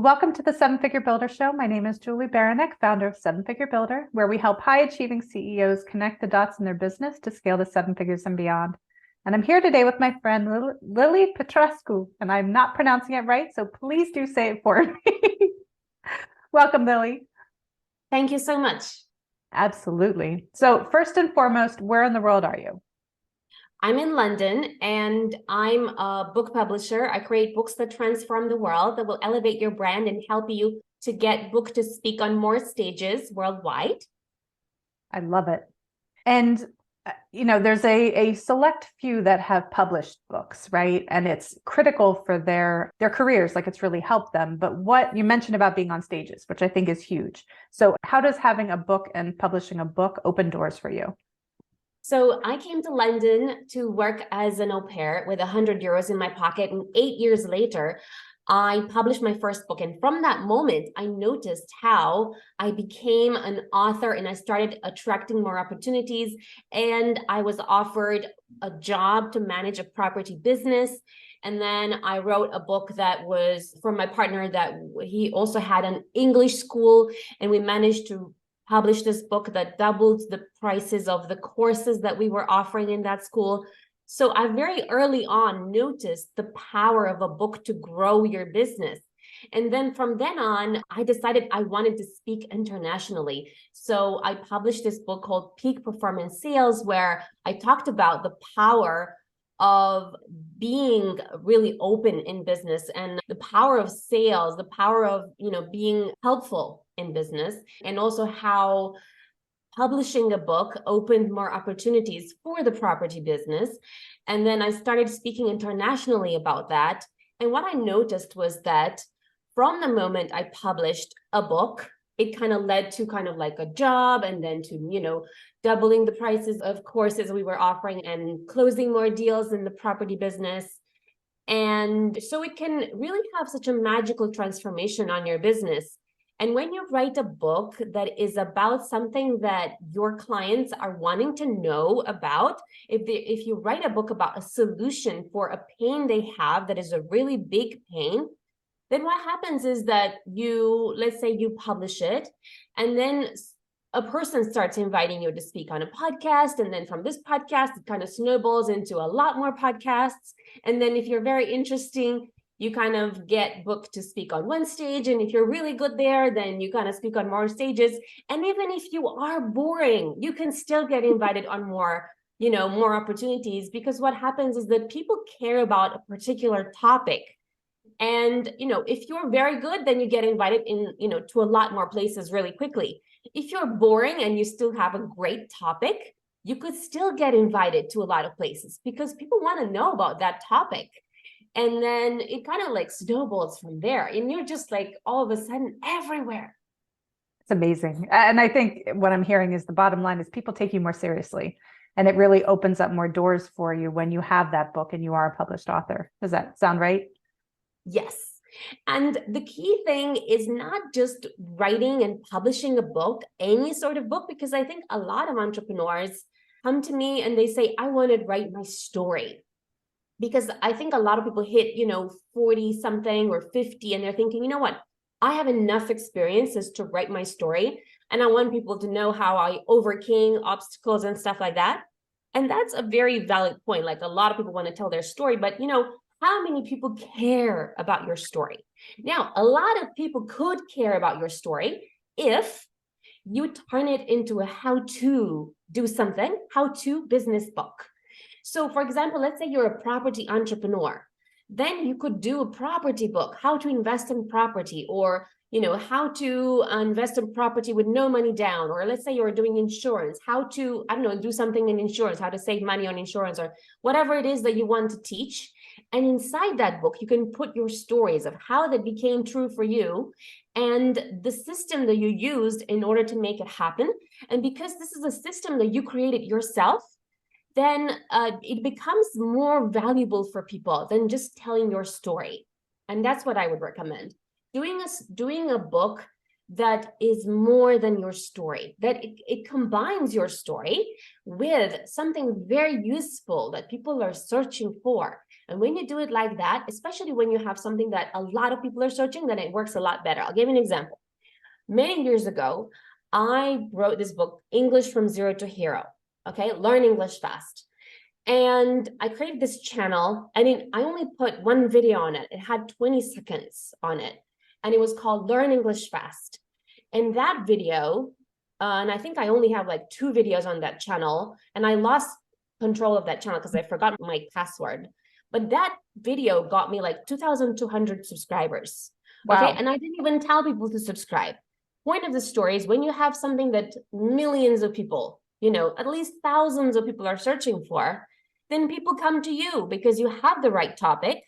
Welcome to the Seven Figure Builder Show. My name is Juli Baranik, founder of Seven Figure Builder, where we help high-achieving CEOs connect the dots in their business to scale to seven figures and beyond. And I'm here today with my friend Lily Patrascu, and I'm not pronouncing it right, so please do say it for me. Welcome, Lily. Thank you so much. Absolutely. So first and foremost, where in the world are you? I'm in London and I'm a book publisher. I create books that transform the world, that will elevate your brand and help you to get booked to speak on more stages worldwide. I love it. And there's a select few that have published books, right? And it's critical for their careers, like it's really helped them. But what you mentioned about being on stages, which I think is huge. So how does having a book and publishing a book open doors for you? So I came to London to work as an au pair with 100 euros in my pocket. And 8 years later, I published my first book. And from that moment, I noticed how I became an author and I started attracting more opportunities. And I was offered a job to manage a property business. And then I wrote a book that was for my partner that he also had an English school. And we managed to publish this book that doubled the prices of the courses that we were offering in that school. So I very early on noticed the power of a book to grow your business. And then from then on, I decided I wanted to speak internationally. So I published this book called Peak Performance Sales, where I talked about the power of being really open in business and the power of sales, the power of, being helpful in business, and also how publishing a book opened more opportunities for the property business. And then I started speaking internationally about that. And what I noticed was that from the moment I published a book, it kind of led to kind of like a job, and then to, doubling the prices of courses we were offering and closing more deals in the property business. And so it can really have such a magical transformation on your business. And when you write a book that is about something that your clients are wanting to know about, if you write a book about a solution for a pain they have that is a really big pain, then what happens is that let's say you publish it, and then a person starts inviting you to speak on a podcast. And then from this podcast, it kind of snowballs into a lot more podcasts. And then if you're very interesting, you kind of get booked to speak on one stage. And if you're really good there, then you kind of speak on more stages. And even if you are boring, you can still get invited on more opportunities, because what happens is that people care about a particular topic. And, if you're very good, then you get invited to a lot more places really quickly. If you're boring and you still have a great topic, you could still get invited to a lot of places because people want to know about that topic. And then it kind of like snowballs from there. And you're just like all of a sudden everywhere. It's amazing. And I think what I'm hearing is the bottom line is people take you more seriously. And it really opens up more doors for you when you have that book and you are a published author. Does that sound right? Yes. And the key thing is not just writing and publishing a book, any sort of book, because I think a lot of entrepreneurs come to me and they say, I want to write my story. Because I think a lot of people hit, 40 something or 50, and they're thinking, you know what, I have enough experiences to write my story. And I want people to know how I overcame obstacles and stuff like that. And that's a very valid point. Like a lot of people want to tell their story, but how many people care about your story? Now, a lot of people could care about your story if you turn it into a how-to do something, how-to business book. So for example, let's say you're a property entrepreneur. Then you could do a property book, how to invest in property, or how to invest in property with no money down. Or let's say you're doing insurance, how to, do something in insurance, how to save money on insurance, or whatever it is that you want to teach. And inside that book, you can put your stories of how that became true for you and the system that you used in order to make it happen. And because this is a system that you created yourself, then it becomes more valuable for people than just telling your story. And that's what I would recommend. Doing a book that is more than your story, that it combines your story with something very useful that people are searching for. And when you do it like that, especially when you have something that a lot of people are searching, then it works a lot better. I'll give you an example. Many years ago, I wrote this book, English from Zero to Hero. Okay, learn English fast. And I created this channel. I only put one video on it. It had 20 seconds on it. And it was called Learn English Fast. And that video, and I think I only have like 2 videos on that channel, and I lost control of that channel because I forgot my password. But that video got me like 2,200 subscribers. Wow. Okay, and I didn't even tell people to subscribe. Point of the story is when you have something that millions of people, at least thousands of people are searching for, then people come to you because you have the right topic.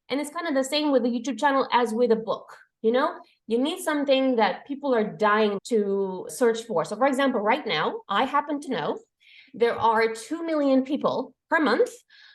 And it's kind of the same with the YouTube channel as with a book. You need something that people are dying to search for. So for example, right now, I happen to know there are 2 million people per month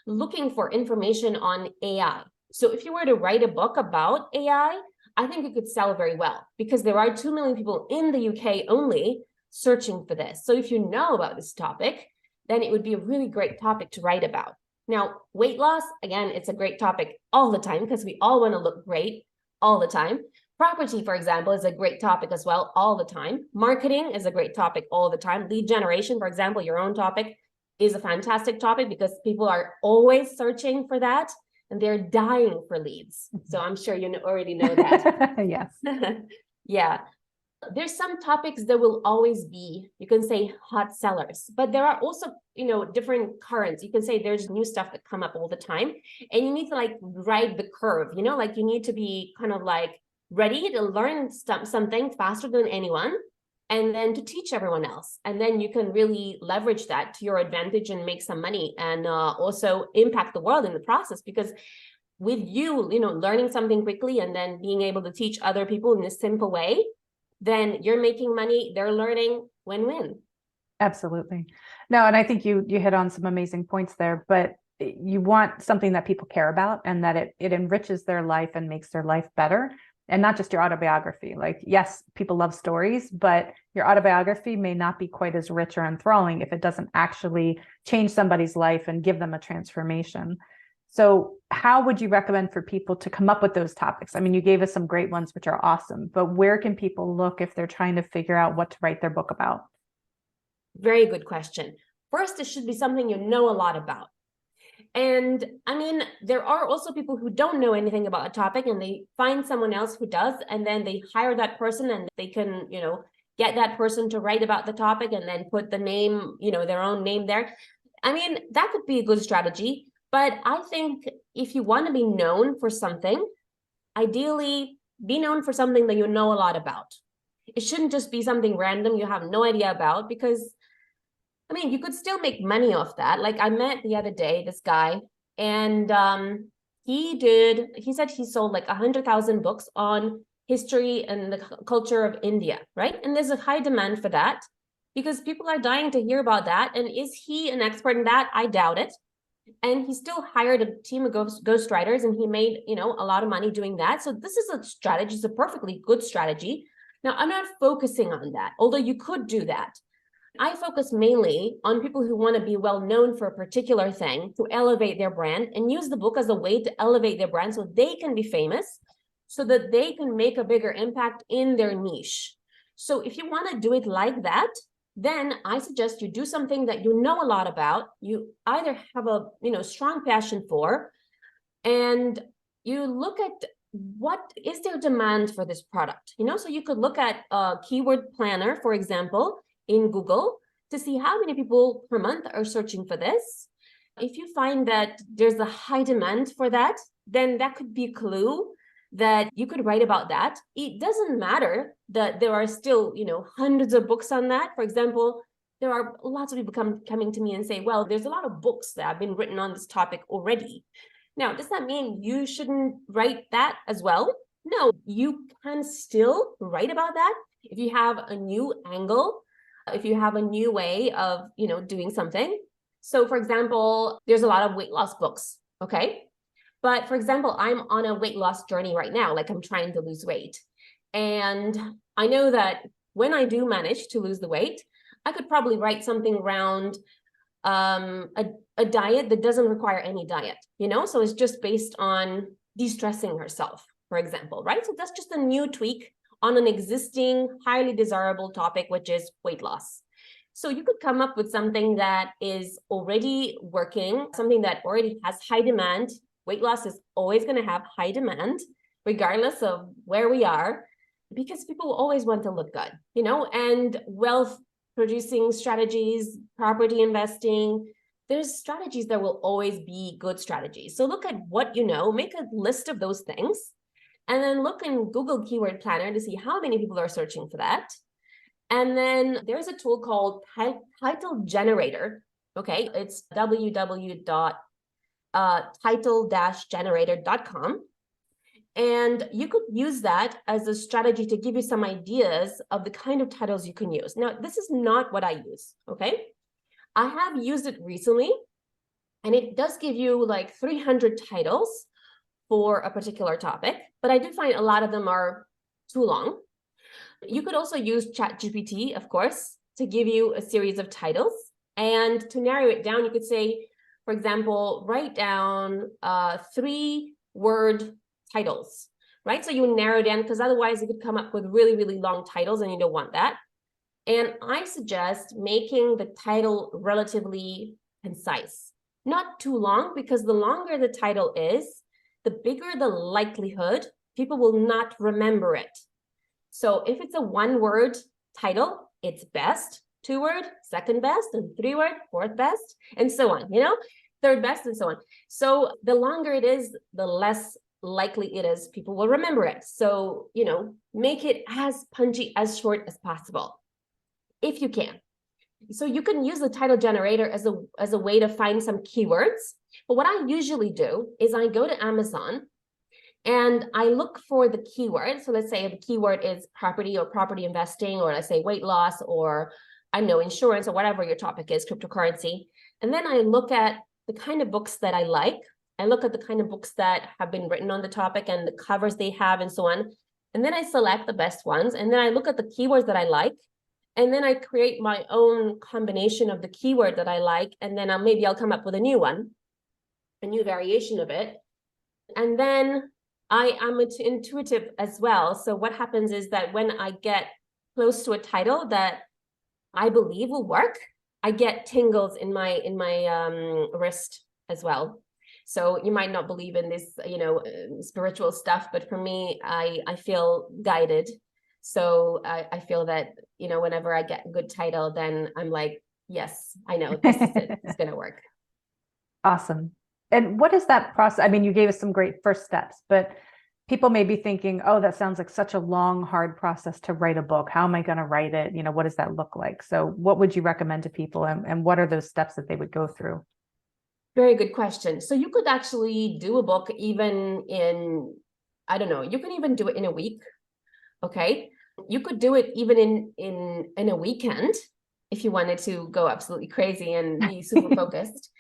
looking for information on AI. So if you were to write a book about AI, I think it could sell very well because there are 2 million people in the UK only searching for this. So if you know about this topic, then it would be a really great topic to write about. Now, weight loss, again, it's a great topic all the time because we all want to look great all the time. Property, for example, is a great topic as well all the time. Marketing is a great topic all the time. Lead generation, for example, your own topic, is a fantastic topic because people are always searching for that and they're dying for leads. So I'm sure you already know that. Yes. Yeah. There's some topics that will always be, you can say, hot sellers, but there are also, different currents. You can say there's new stuff that come up all the time, and you need to like ride the curve, like you need to be kind of like ready to learn something faster than anyone, and then to teach everyone else. And then you can really leverage that to your advantage and make some money and also impact the world in the process. Because with you, learning something quickly and then being able to teach other people in a simple way, then you're making money, they're learning, win-win. Absolutely. No, and I think you hit on some amazing points there, but you want something that people care about and that it enriches their life and makes their life better, and not just your autobiography. Like, yes, people love stories, but your autobiography may not be quite as rich or enthralling if it doesn't actually change somebody's life and give them a transformation. So how would you recommend for people to come up with those topics? I mean, you gave us some great ones, which are awesome, but where can people look if they're trying to figure out what to write their book about? Very good question. First, it should be something you know a lot about. And I mean, there are also people who don't know anything about a topic and they find someone else who does, and then they hire that person and they can, get that person to write about the topic and then put the name, their own name there. I mean, that could be a good strategy. But I think if you want to be known for something, ideally be known for something that you know a lot about. It shouldn't just be something random you have no idea about, because I mean, you could still make money off that. Like I met the other day this guy, and he said he sold like 100,000 books on history and the culture of India, right? And there's a high demand for that because people are dying to hear about that. And is he an expert in that? I doubt it. And he still hired a team of ghostwriters, and he made, a lot of money doing that. So this is a strategy, it's a perfectly good strategy. Now, I'm not focusing on that, although you could do that. I focus mainly on people who want to be well known for a particular thing, to elevate their brand, and use the book as a way to elevate their brand so they can be famous, so that they can make a bigger impact in their niche. So if you want to do it like that, then I suggest you do something that you know a lot about, you either have a strong passion for, and you look at what is their demand for this product. So you could look at a keyword planner, for example, in Google to see how many people per month are searching for this. If you find that there's a high demand for that, then that could be a clue that you could write about that. It doesn't matter that there are still, hundreds of books on that. For example, there are lots of people coming to me and say, well, there's a lot of books that have been written on this topic already. Now, does that mean you shouldn't write that as well? No, you can still write about that if you have a new angle, if you have a new way of, doing something. So for example, there's a lot of weight loss books, okay? But for example, I'm on a weight loss journey right now, like I'm trying to lose weight. And I know that when I do manage to lose the weight, I could probably write something around a diet that doesn't require any diet, so it's just based on de-stressing herself, for example, right? So that's just a new tweak on an existing highly desirable topic, which is weight loss. So you could come up with something that is already working, something that already has high demand. Weight loss is always going to have high demand, regardless of where we are, because people always want to look good, and wealth producing strategies, property investing, there's strategies that will always be good strategies. So look at what make a list of those things, and then look in Google Keyword Planner to see how many people are searching for that. And then there's a tool called Title Generator. Okay, it's www.title-generator.com. And you could use that as a strategy to give you some ideas of the kind of titles you can use. Now, this is not what I use, okay? I have used it recently, and it does give you like 300 titles for a particular topic, but I do find a lot of them are too long. You could also use ChatGPT, of course, to give you a series of titles. And to narrow it down, you could say, for example, write down 3-word titles, right? So you narrow down, because otherwise you could come up with really, really long titles, and you don't want that. And I suggest making the title relatively concise, not too long, because the longer the title is, the bigger the likelihood people will not remember it. So if it's a 1-word title, it's best, 2-word, second best, and 3-word, fourth best, and so on, third best, and so on. So the longer it is, the less likely it is people will remember it. So, make it as punchy, as short as possible, if you can. So you can use the title generator as a way to find some keywords. But what I usually do is I go to Amazon and I look for the keyword. So let's say the keyword is property or property investing, or let's say weight loss, or I know insurance, or whatever your topic is, cryptocurrency. And then I look at the kind of books that I like. I look at the kind of books that have been written on the topic and the covers they have and so on. And then I select the best ones. And then I look at the keywords that I like. And then I create my own combination of the keyword that I like. And then maybe I'll come up with a new one, a new variation of it. And then I am intuitive as well. So what happens is that when I get close to a title that I believe will work, I get tingles in my wrist as well. So you might not believe in this, spiritual stuff, but for me, I feel guided. So I feel that, whenever I get a good title, then I'm like, yes, I know this is it. It's going to work. Awesome. And what is that process? I mean, you gave us some great first steps, but people may be thinking, oh, that sounds like such a long, hard process to write a book. How am I going to write it? What does that look like? So what would you recommend to people, and what are those steps that they would go through? Very good question. So you could actually do a book even in, I don't know, you can even do it in a week. Okay. You could do it even in a weekend if you wanted to go absolutely crazy and be super focused.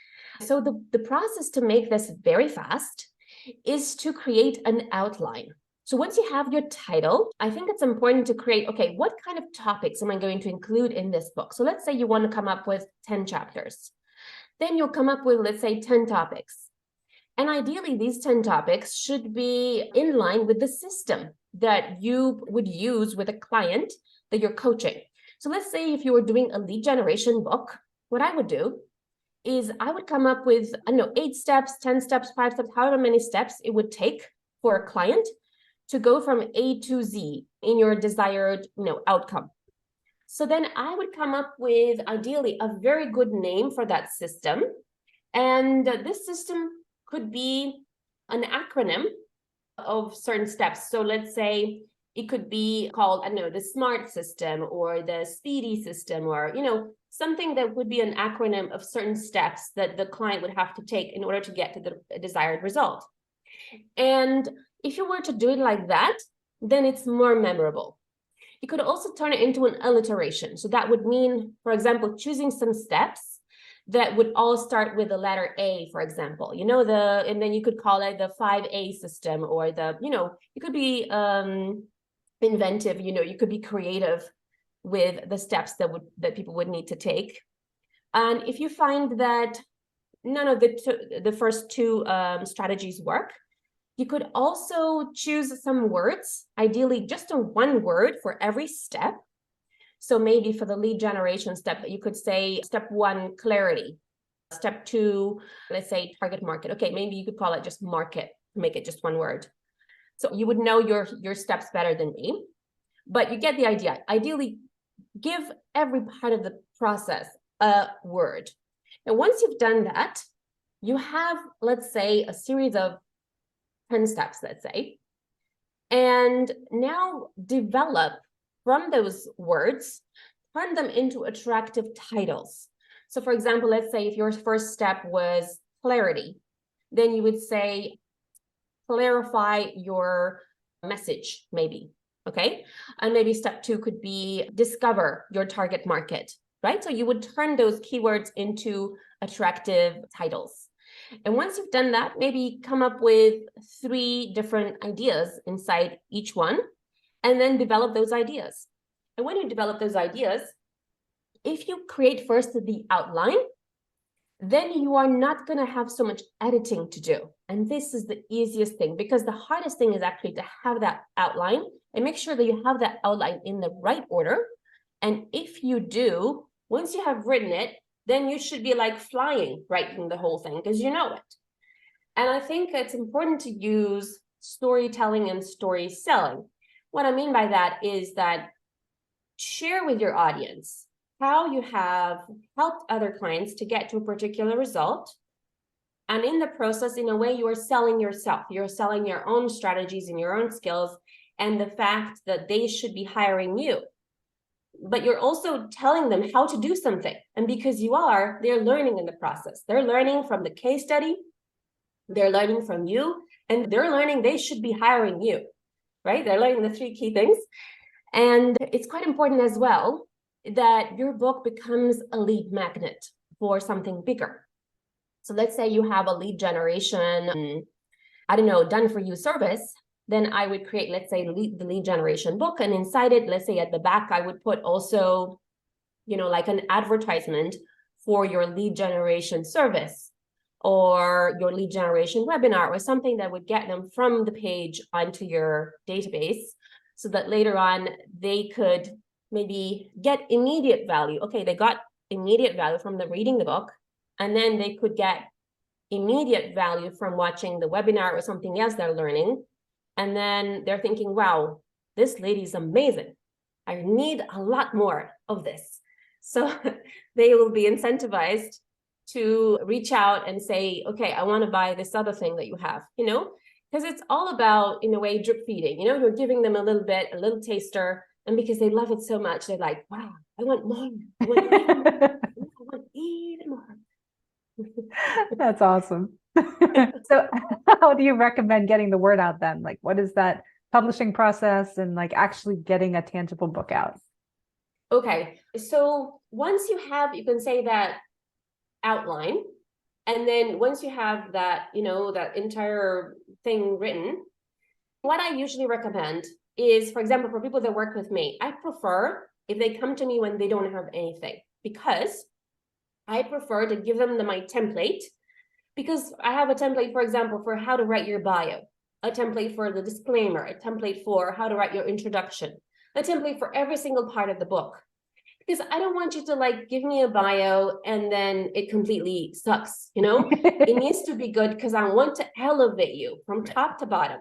So the process to make this very fast is to create an outline. So once you have your title, I think it's important to create, okay, what kind of topics am I going to include in this book? So let's say you want to come up with 10 chapters. Then you'll come up with, let's say, 10 topics. And ideally, these 10 topics should be in line with the system that you would use with a client that you're coaching. So let's say if you were doing a lead generation book, what I would do is I would come up with, 8 steps, 10 steps, 5 steps, however many steps it would take for a client to go from A to Z in your desired, outcome. So then I would come up with, ideally, a very good name for that system. And this system could be an acronym of certain steps. So let's say it could be called, the SMART system, or the speedy system, or, something that would be an acronym of certain steps that the client would have to take in order to get to the desired result. And if you were to do it like that, then it's more memorable. You could also turn it into an alliteration. So that would mean, for example, choosing some steps that would all start with the letter A, for example, and then you could call it the 5A system, or it could be, inventive, you could be creative with the steps that people would need to take. And if you find that none of the first two strategies work, you could also choose some words, ideally just one word for every step. So maybe for the lead generation step, you could say step 1, clarity. Step 2, let's say target market. Okay, maybe you could call it just market, make it just one word. So you would know your steps better than me, but you get the idea. Ideally, give every part of the process a word. And once you've done that, you have, let's say, a series of 10 steps, let's say, and now develop from those words, turn them into attractive titles. So for example, let's say if your first step was clarity, then you would say, clarify your message, maybe, okay? And maybe step 2 could be discover your target market, right? So you would turn those keywords into attractive titles. And once you've done that, maybe come up with 3 different ideas inside each one, and then develop those ideas. And when you develop those ideas, if you create first the outline, then you are not going to have so much editing to do. And this is the easiest thing, because the hardest thing is actually to have that outline and make sure that you have that outline in the right order. And if you do, once you have written it, then you should be like flying writing the whole thing, because you know it. And I think it's important to use storytelling and story selling. What I mean by that is that share with your audience how you have helped other clients to get to a particular result. And in the process, in a way, you are selling yourself. You're selling your own strategies and your own skills and the fact that they should be hiring you. But you're also telling them how to do something. And because you are, they're learning in the process. They're learning from the case study. They're learning from you. And they're learning they should be hiring you, right? They're learning the 3 key things. And it's quite important as well that your book becomes a lead magnet for something bigger. So let's say you have a lead generation, I don't know, done for you service. Then I would create, let's say, the lead generation book. And inside it, let's say at the back, I would put also, like an advertisement for your lead generation service or your lead generation webinar, or something that would get them from the page onto your database, so that later on they could maybe get immediate value. Okay, they got immediate value from the reading the book, and then they could get immediate value from watching the webinar or something else they're learning. And then they're thinking, wow, this lady's amazing. I need a lot more of this. So they will be incentivized to reach out and say, okay, I want to buy this other thing that you have, because it's all about, in a way, drip feeding. You're giving them a little bit, a little taster. And because they love it so much, they're like, wow, I want more. I want even more. I want even more. That's awesome. So how do you recommend getting the word out then? Like, what is that publishing process and like actually getting a tangible book out? Okay, so once you can say that outline, and then once you have that, that entire thing written, what I usually recommend is, for example, for people that work with me, I prefer if they come to me when they don't have anything, because I prefer to give them my template, because I have a template, for example, for how to write your bio, a template for the disclaimer, a template for how to write your introduction, a template for every single part of the book. Because I don't want you to give me a bio and then it completely sucks, It needs to be good because I want to elevate you from top to bottom.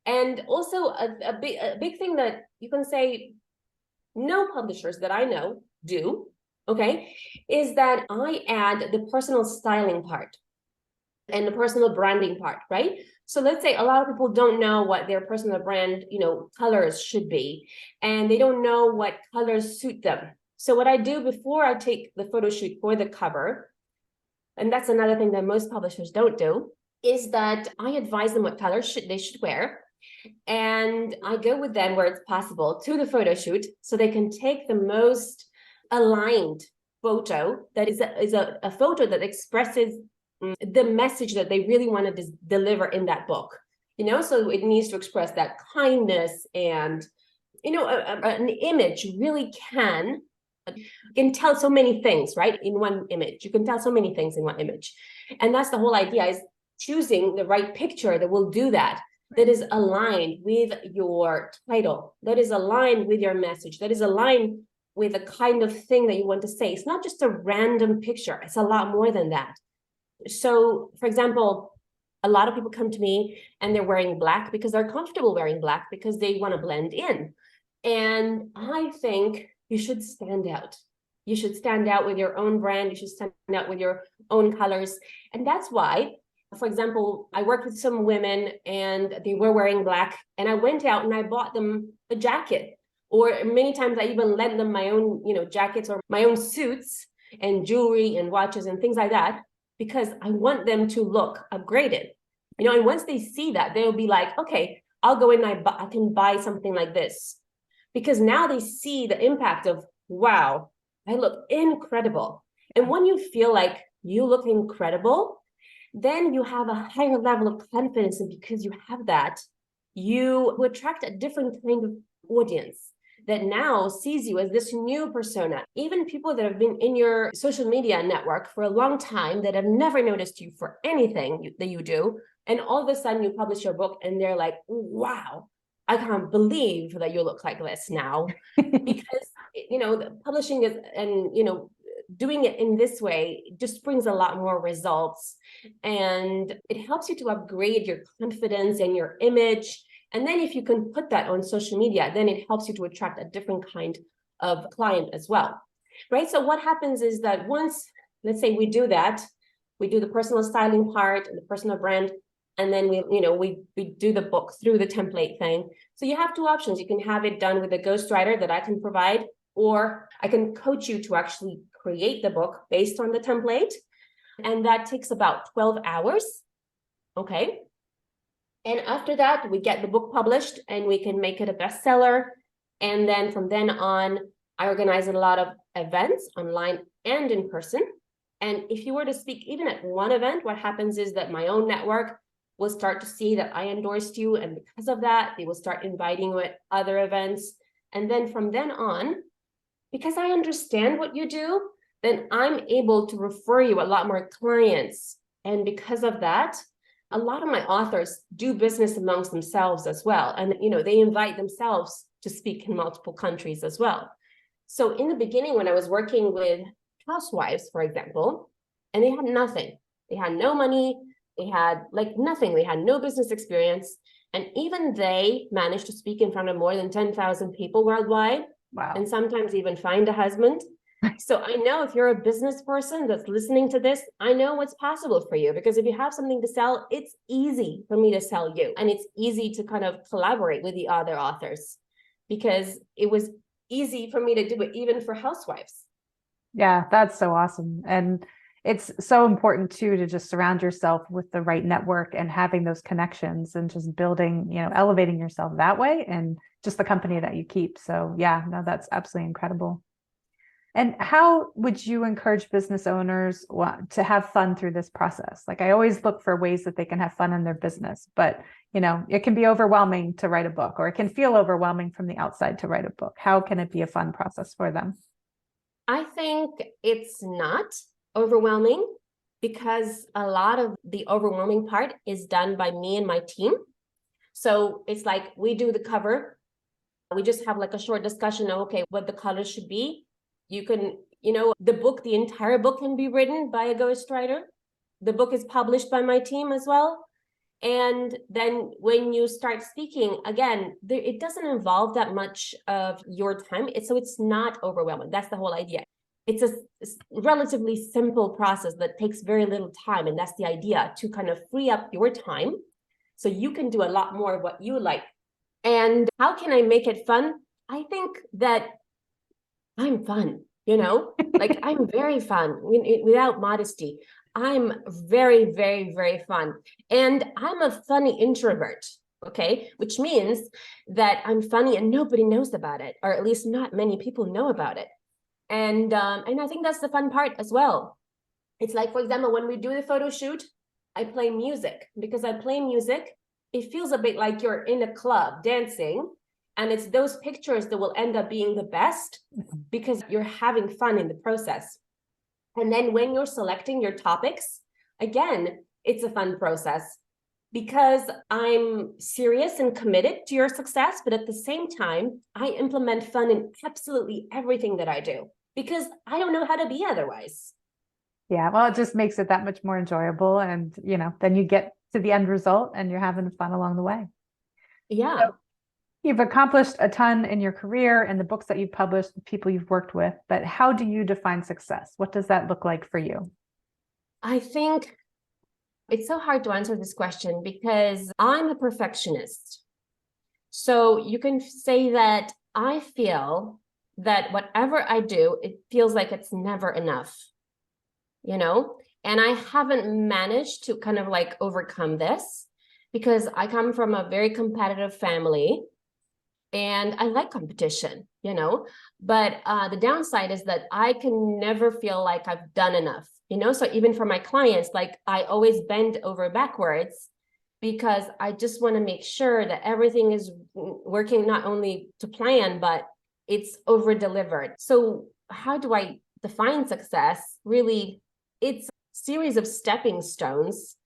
And also a big thing that you can say no publishers that I know do, okay, is that I add the personal styling part and the personal branding part, right? So let's say a lot of people don't know what their personal brand, colors should be, and they don't know what colors suit them. So what I do before I take the photo shoot for the cover, and that's another thing that most publishers don't do, is that I advise them what colors they should wear. And I go with them where it's possible to the photo shoot so they can take the most aligned photo that is a photo that expresses the message that they really want to deliver in that book. So it needs to express that kindness and an image really can tell so many things, right? In one image, you can tell so many things in one image. And that's the whole idea, is choosing the right picture that will do that, that is aligned with your title, that is aligned with your message, that is aligned with the kind of thing that you want to say. It's not just a random picture. It's a lot more than that. So, for example, a lot of people come to me and they're wearing black because they're comfortable wearing black because they want to blend in. And I think you should stand out. You should stand out with your own brand. You should stand out with your own colors. And that's why, for example, I worked with some women and they were wearing black, and I went out and I bought them a jacket. Or many times I even lent them my own, jackets or my own suits and jewelry and watches and things like that, because I want them to look upgraded. And once they see that, they'll be like, okay, I'll go in and I can buy something like this. Because now they see the impact of, wow, I look incredible. And when you feel like you look incredible, then you have a higher level of confidence. And because you have that, you attract a different kind of audience that now sees you as this new persona. Even people that have been in your social media network for a long time that have never noticed you for anything that you do. And all of a sudden you publish your book and they're like, wow, I can't believe that you look like this now. Because, publishing is, and, doing it in this way just brings a lot more results. And it helps you to upgrade your confidence and your image. And then if you can put that on social media, then it helps you to attract a different kind of client as well, right? So what happens is that once, let's say we do that, we do the personal styling part and the personal brand, and then we do the book through the template thing. So you have two options. You can have it done with a ghostwriter that I can provide, or I can coach you to actually create the book based on the template. And that takes about 12 hours, okay? And after that, we get the book published and we can make it a bestseller. And then from then on, I organize a lot of events online and in person. And if you were to speak even at one event, what happens is that my own network will start to see that I endorsed you. And because of that, they will start inviting you at other events. And then from then on, because I understand what you do, then I'm able to refer you a lot more clients. And because of that, a lot of my authors do business amongst themselves as well. And, they invite themselves to speak in multiple countries as well. So in the beginning, when I was working with housewives, for example, and they had nothing, they had no money, they had nothing, they had no business experience. And even they managed to speak in front of more than 10,000 people worldwide. Wow. And sometimes even find a husband. So I know if you're a business person that's listening to this, I know what's possible for you, because if you have something to sell, it's easy for me to sell you. And it's easy to kind of collaborate with the other authors, because it was easy for me to do it even for housewives. Yeah, that's so awesome. And it's so important too, to just surround yourself with the right network and having those connections and just building, elevating yourself that way, and just the company that you keep. So yeah, no, that's absolutely incredible. And how would you encourage business owners to have fun through this process? I always look for ways that they can have fun in their business, but it can be overwhelming to write a book, or it can feel overwhelming from the outside to write a book. How can it be a fun process for them? I think it's not overwhelming, because a lot of the overwhelming part is done by me and my team. So it's like we do the cover. We just have a short discussion of, okay, what the colors should be. You can, the entire book can be written by a ghostwriter. The book is published by my team as well. And then when you start speaking, again, it doesn't involve that much of your time. So it's not overwhelming. That's the whole idea. It's a relatively simple process that takes very little time. And that's the idea, to kind of free up your time so you can do a lot more of what you like. And how can I make it fun? I think that I'm fun, I'm very fun without modesty. I'm very, very, very fun. And I'm a funny introvert, okay? Which means that I'm funny and nobody knows about it, or at least not many people know about it. And I think that's the fun part as well. It's like, for example, when we do the photo shoot, I play music. Because I play music, it feels a bit like you're in a club dancing. And it's those pictures that will end up being the best because you're having fun in the process. And then when you're selecting your topics, again, it's a fun process because I'm serious and committed to your success. But at the same time, I implement fun in absolutely everything that I do because I don't know how to be otherwise. Yeah, well, it just makes it that much more enjoyable. And, then you get to the end result and you're having fun along the way. Yeah. So you've accomplished a ton in your career and the books that you've published, the people you've worked with, but how do you define success? What does that look like for you? I think it's so hard to answer this question because I'm a perfectionist. So you can say that I feel that whatever I do, it feels like it's never enough, and I haven't managed to kind of like overcome this because I come from a very competitive family and I like competition, but the downside is that I can never feel like I've done enough, so even for my clients, like I always bend over backwards because I just want to make sure that everything is working not only to plan, but it's over delivered. So how do I define success? Really, it's a series of stepping stones,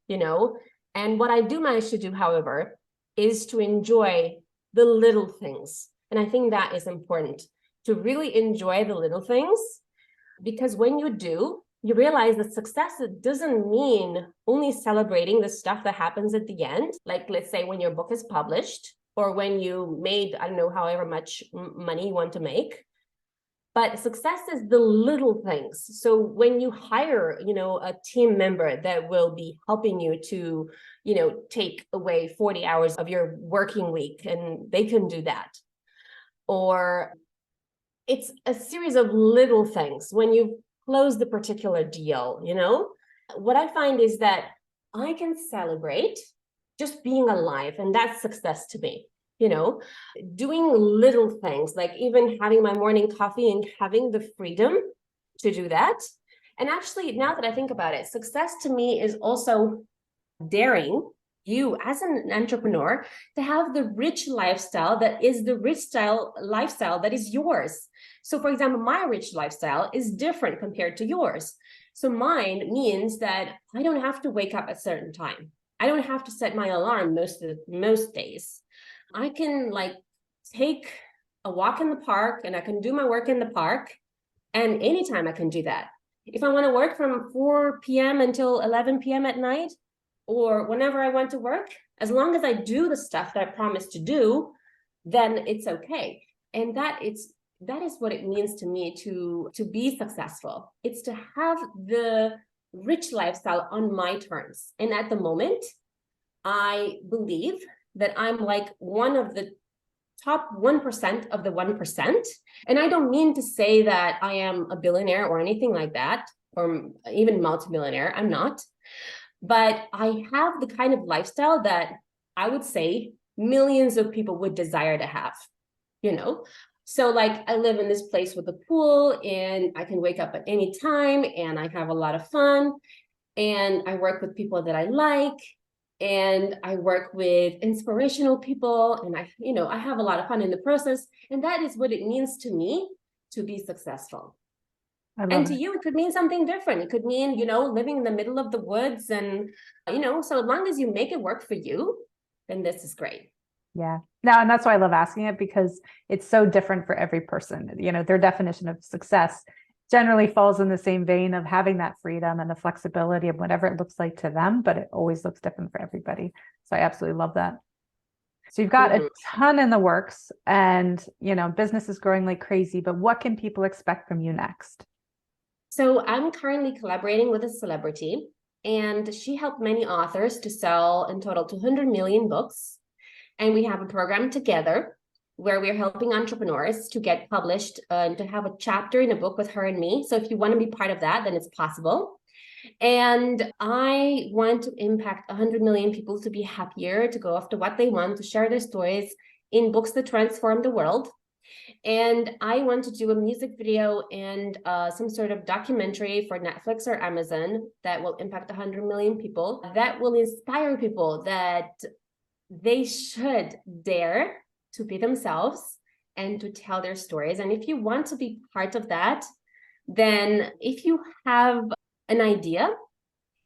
and what I do manage to do, however, is to enjoy the little things. And I think that is important, to really enjoy the little things, because when you do, you realize that success doesn't mean only celebrating the stuff that happens at the end. Like, let's say when your book is published or when you made, I don't know, however much money you want to make. But success is the little things. So when you hire, a team member that will be helping you to, take away 40 hours of your working week, and they can do that. Or it's a series of little things. When you close the particular deal, what I find is that I can celebrate just being alive, and that's success to me. Doing little things, like even having my morning coffee and having the freedom to do that. And actually, now that I think about it, success to me is also daring you as an entrepreneur to have the rich lifestyle that is the lifestyle that is yours. So for example, my rich lifestyle is different compared to yours. So mine means that I don't have to wake up at a certain time. I don't have to set my alarm most days. I can take a walk in the park and I can do my work in the park, and anytime I can do that. If I want to work from 4 p.m. until 11 p.m. at night, or whenever I want to work, as long as I do the stuff that I promised to do, then it's okay. And that is what it means to me to be successful. It's to have the rich lifestyle on my terms. And at the moment, I believe that I'm like one of the top 1% of the 1%. And I don't mean to say that I am a billionaire or anything like that, or even multimillionaire. I'm not. But I have the kind of lifestyle that I would say millions of people would desire to have, So I live in this place with a pool and I can wake up at any time and I have a lot of fun. And I work with people that I like. And I work with inspirational people, and I have a lot of fun in the process. And that is what it means to me to be successful. And to you, it could mean something different. It could mean, living in the middle of the woods and, so as long as you make it work for you, then this is great. Yeah. No, and that's why I love asking it, because it's so different for every person. Their definition of success generally falls in the same vein of having that freedom and the flexibility of whatever it looks like to them, but it always looks different for everybody. So I absolutely love that. So you've got a ton in the works and, business is growing like crazy, but what can people expect from you next? So I'm currently collaborating with a celebrity, and she helped many authors to sell in total 200 million books. And we have a program together where we're helping entrepreneurs to get published and to have a chapter in a book with her and me. So if you want to be part of that, then it's possible. And I want to impact 100 million people to be happier, to go after what they want, to share their stories in books that transform the world. And I want to do a music video and some sort of documentary for Netflix or Amazon that will impact 100 million people, that will inspire people that they should dare to be themselves and to tell their stories. And if you want to be part of that, then if you have an idea,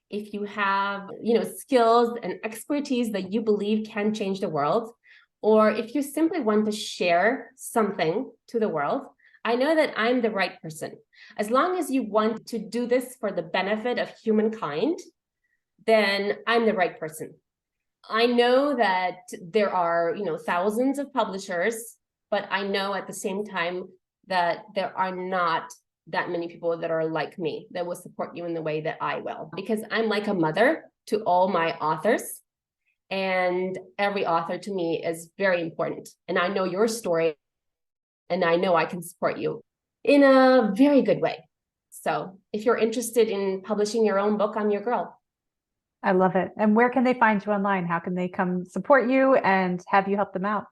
if you have, skills and expertise that you believe can change the world, or if you simply want to share something to the world, I know that I'm the right person. As long as you want to do this for the benefit of humankind, then I'm the right person. I know that there are, thousands of publishers, but I know at the same time that there are not that many people that are like me, that will support you in the way that I will, because I'm like a mother to all my authors, and every author to me is very important. And I know your story, and I know I can support you in a very good way. So if you're interested in publishing your own book, I'm your girl. I love it. And where can they find you online? How can they come support you and have you help them out?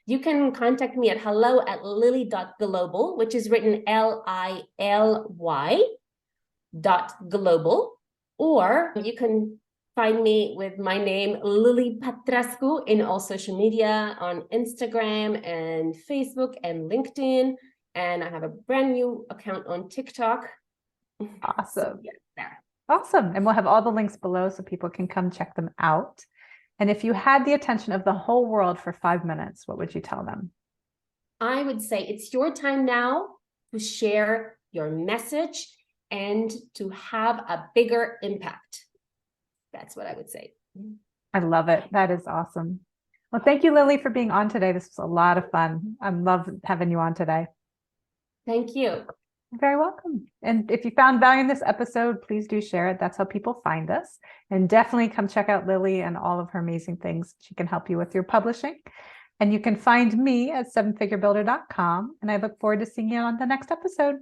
You can contact me at hello@lily.global, which is written LILY.global, or you can find me with my name, Lily Patrascu, in all social media, on Instagram and Facebook and LinkedIn. And I have a brand new account on TikTok. Awesome. So, yeah, there. Awesome. And we'll have all the links below so people can come check them out. And if you had the attention of the whole world for 5 minutes, what would you tell them? I would say it's your time now to share your message and to have a bigger impact. That's what I would say. I love it. That is awesome. Well, thank you, Lily, for being on today. This was a lot of fun. I love having you on today. Thank you. You're very welcome. And if you found value in this episode, please do share it. That's how people find us. And definitely come check out Lily and all of her amazing things. She can help you with your publishing. And you can find me at sevenfigurebuilder.com. And I look forward to seeing you on the next episode.